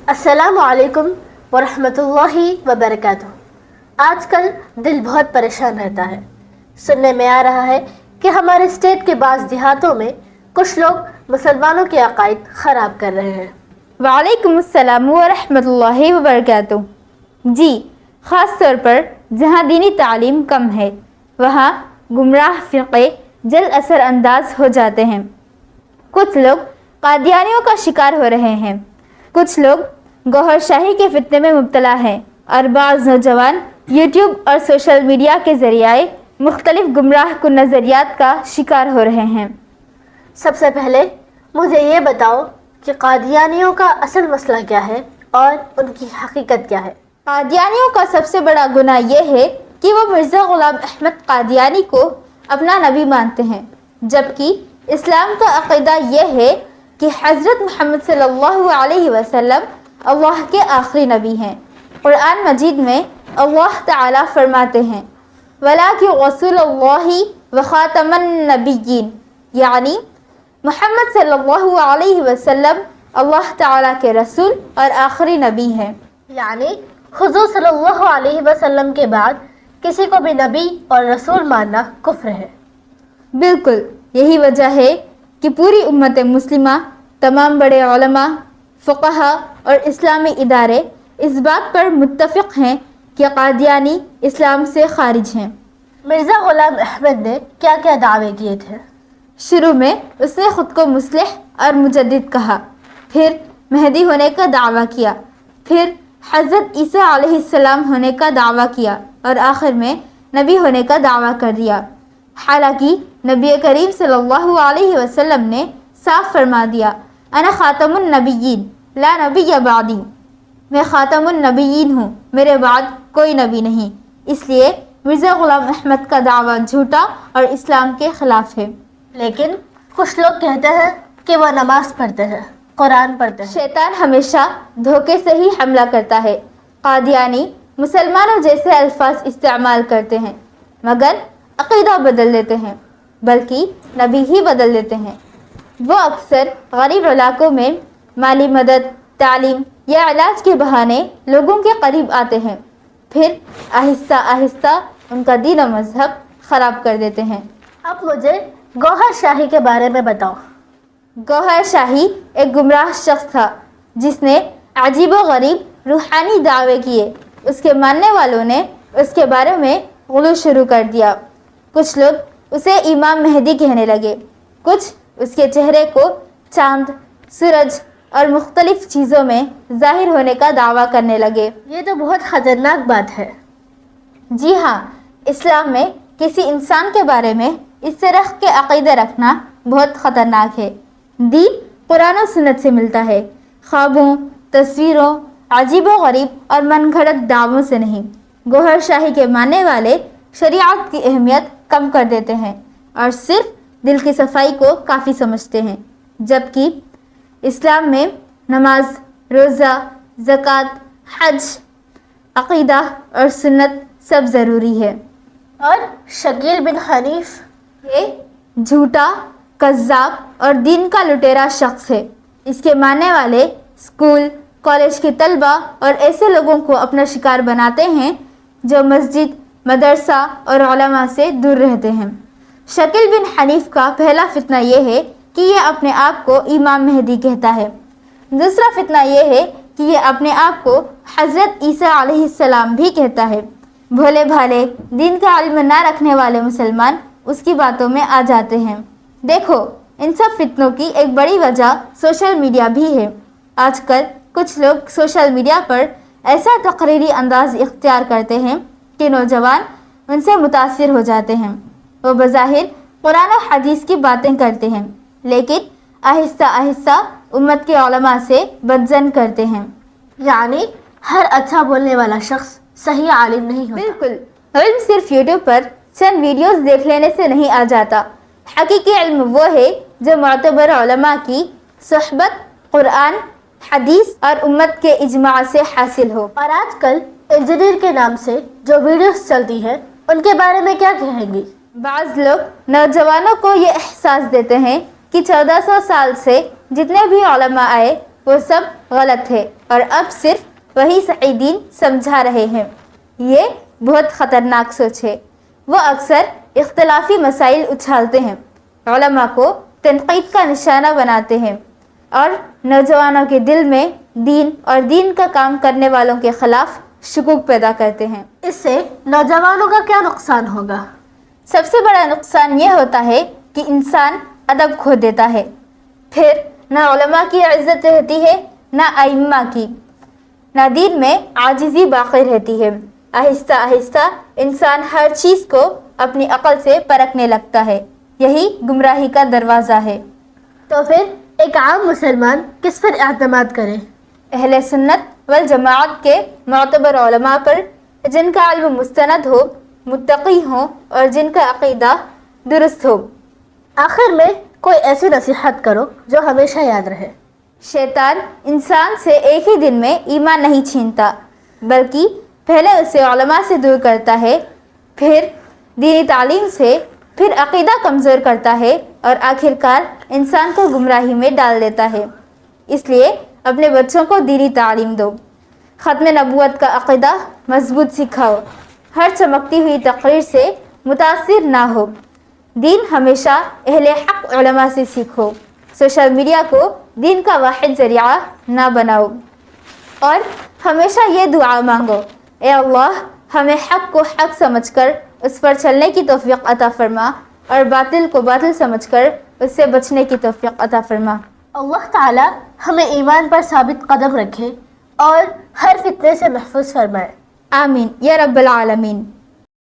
السلام علیکم ورحمۃ اللہ وبرکاتہ۔ آج کل دل بہت پریشان رہتا ہے۔ سننے میں آ رہا ہے کہ ہمارے اسٹیٹ کے بعض دیہاتوں میں کچھ لوگ مسلمانوں کے عقائد خراب کر رہے ہیں۔ وعلیکم السلام ورحمۃ اللہ وبرکاتہ۔ جی، خاص طور پر جہاں دینی تعلیم کم ہے وہاں گمراہ فرقے جلد اثر انداز ہو جاتے ہیں۔ کچھ لوگ قادیانیوں کا شکار ہو رہے ہیں، کچھ لوگ گوہر شاہی کے فتنے میں مبتلا ہیں، اور بعض نوجوان یوٹیوب اور سوشل میڈیا کے ذریعے مختلف گمراہ کن نظریات کا شکار ہو رہے ہیں۔ سب سے پہلے مجھے یہ بتاؤ کہ قادیانیوں کا اصل مسئلہ کیا ہے اور ان کی حقیقت کیا ہے؟ قادیانیوں کا سب سے بڑا گناہ یہ ہے کہ وہ مرزا غلام احمد قادیانی کو اپنا نبی مانتے ہیں، جبکہ اسلام کا عقیدہ یہ ہے کہ حضرت محمد صلی اللہ علیہ وسلم اللہ کے آخری نبی ہیں۔ قرآن مجید میں اللہ تعالیٰ فرماتے ہیں وَلَٰكِن رَسُولَ اللَّهِ وَخَاتَمَ النَّبِيِّينَ، یعنی محمد صلی اللہ علیہ وسلم اللہ تعالیٰ کے رسول اور آخری نبی ہیں۔ یعنی حضور صلی اللہ علیہ وسلم کے بعد کسی کو بھی نبی اور رسول ماننا کفر ہے۔ بالکل، یہی وجہ ہے کہ پوری امت مسلمہ، تمام بڑے علماء، فقہا اور اسلامی ادارے اس بات پر متفق ہیں کہ قادیانی اسلام سے خارج ہیں۔ مرزا غلام احمد نے کیا کیا دعوے کیے تھے؟ شروع میں اس نے خود کو مصلح اور مجدد کہا، پھر مہدی ہونے کا دعویٰ کیا، پھر حضرت عیسیٰ علیہ السلام ہونے کا دعویٰ کیا، اور آخر میں نبی ہونے کا دعویٰ کر دیا۔ حالانکہ نبی کریم صلی اللہ علیہ وسلم نے صاف فرما دیا انا خاتم النبیین لا نبی بعدی، میں خاتم النبیین ہوں، میرے بعد کوئی نبی نہیں۔ اس لیے مرزا غلام احمد کا دعویٰ جھوٹا اور اسلام کے خلاف ہے۔ لیکن کچھ لوگ کہتے ہیں کہ وہ نماز پڑھتے ہیں، قرآن پڑھتے ہیں۔ شیطان ہمیشہ دھوکے سے ہی حملہ کرتا ہے۔ قادیانی مسلمانوں جیسے الفاظ استعمال کرتے ہیں مگر عقیدہ بدل دیتے ہیں، بلکہ نبی ہی بدل دیتے ہیں۔ وہ اکثر غریب علاقوں میں مالی مدد، تعلیم یا علاج کے بہانے لوگوں کے قریب آتے ہیں، پھر آہستہ آہستہ ان کا دین و مذہب خراب کر دیتے ہیں۔ اب مجھے گوہر شاہی کے بارے میں بتاؤ۔ گوہر شاہی ایک گمراہ شخص تھا جس نے عجیب و غریب روحانی دعوے کیے۔ اس کے ماننے والوں نے اس کے بارے میں غلو شروع کر دیا۔ کچھ لوگ اسے امام مہدی کہنے لگے، کچھ اس کے چہرے کو چاند، سورج اور مختلف چیزوں میں ظاہر ہونے کا دعویٰ کرنے لگے۔ یہ تو بہت خطرناک بات ہے۔ جی ہاں، اسلام میں کسی انسان کے بارے میں اس طرح کے عقیدے رکھنا بہت خطرناک ہے۔ دین قرآن و سنت سے ملتا ہے، خوابوں، تصویروں، عجیب و غریب اور من گھڑت دعووں سے نہیں۔ گوہر شاہی کے ماننے والے شریعت کی اہمیت کم کر دیتے ہیں اور صرف دل کی صفائی کو کافی سمجھتے ہیں، جبکہ اسلام میں نماز، روزہ، زکوٰۃ، حج، عقیدہ اور سنت سب ضروری ہے۔ اور شکیل بن حنیف یہ جھوٹا، کذاب اور دین کا لٹیرا شخص ہے۔ اس کے ماننے والے اسکول، کالج کے طلبہ اور ایسے لوگوں کو اپنا شکار بناتے ہیں جو مسجد، مدرسہ اور علماء سے دور رہتے ہیں۔ شکیل بن حنیف کا پہلا فتنہ یہ ہے کہ یہ اپنے آپ کو امام مہدی کہتا ہے۔ دوسرا فتنہ یہ ہے کہ یہ اپنے آپ کو حضرت عیسیٰ علیہ السلام بھی کہتا ہے۔ بھولے بھالے دین کا علم نہ رکھنے والے مسلمان اس کی باتوں میں آ جاتے ہیں۔ دیکھو، ان سب فتنوں کی ایک بڑی وجہ سوشل میڈیا بھی ہے۔ آج کل کچھ لوگ سوشل میڈیا پر ایسا تقریری انداز اختیار کرتے ہیں کہ نوجوان ان سے متاثر ہو جاتے ہیں۔ وہ بظاہر قرآن و حدیث کی باتیں کرتے ہیں لیکن آہستہ آہستہ امت کے علماء سے بدظن کرتے ہیں۔ یعنی ہر اچھا بولنے والا شخص صحیح عالم نہیں ہوتا۔ بالکل، علم صرف یوٹیوب پر چند ویڈیوز دیکھ لینے سے نہیں آ جاتا۔ حقیقی علم وہ ہے جو معتبر علماء کی صحبت، قرآن، حدیث اور امت کے اجماع سے حاصل ہو۔ اور آج کل انجینئر کے نام سے جو ویڈیوز چلتی ہیں ان کے بارے میں کیا کہیں گی؟ بعض لوگ نوجوانوں کو یہ احساس دیتے ہیں کہ 1400 سال سے جتنے بھی علماء آئے وہ سب غلط ہے اور اب صرف وہی صحیح دین سمجھا رہے ہیں۔ یہ بہت خطرناک سوچ ہے۔ وہ اکثر اختلافی مسائل اچھالتے ہیں، علماء کو تنقید کا نشانہ بناتے ہیں اور نوجوانوں کے دل میں دین اور دین کا کام کرنے والوں کے خلاف شکوک پیدا کرتے ہیں۔ اس سے نوجوانوں کا کیا نقصان ہوگا؟ سب سے بڑا نقصان یہ ہوتا ہے کہ انسان ادب کھو دیتا ہے، پھر نہ علماء کی عزت رہتی ہے نہ ائمہ کی، نہ دین میں عاجزی باقی رہتی ہے۔ آہستہ آہستہ انسان ہر چیز کو اپنی عقل سے پرکھنے لگتا ہے، یہی گمراہی کا دروازہ ہے۔ تو پھر ایک عام مسلمان کس پر اعتماد کرے؟ اہل سنت والجماعت کے معتبر علماء پر، جن کا علم مستند ہو، متقی ہوں اور جن کا عقیدہ درست ہو۔ آخر میں کوئی ایسی نصیحت کرو جو ہمیشہ یاد رہے۔ شیطان انسان سے ایک ہی دن میں ایمان نہیں چھینتا، بلکہ پہلے اسے علماء سے دور کرتا ہے، پھر دینی تعلیم سے، پھر عقیدہ کمزور کرتا ہے اور آخرکار انسان کو گمراہی میں ڈال دیتا ہے۔ اس لیے اپنے بچوں کو دینی تعلیم دو، ختم نبوت کا عقیدہ مضبوط سکھاؤ، ہر چمکتی ہوئی تقریر سے متاثر نہ ہو، دین ہمیشہ اہل حق علماء سے سیکھو، سوشل میڈیا کو دین کا واحد ذریعہ نہ بناؤ، اور ہمیشہ یہ دعا مانگو، اے اللہ ہمیں حق کو حق سمجھ کر اس پر چلنے کی توفیق عطا فرما اور باطل کو باطل سمجھ کر اس سے بچنے کی توفیق عطا فرما۔ اللہ تعالی ہمیں ایمان پر ثابت قدم رکھے اور ہر فتنے سے محفوظ فرمائے۔ آمین یا رب العالمین۔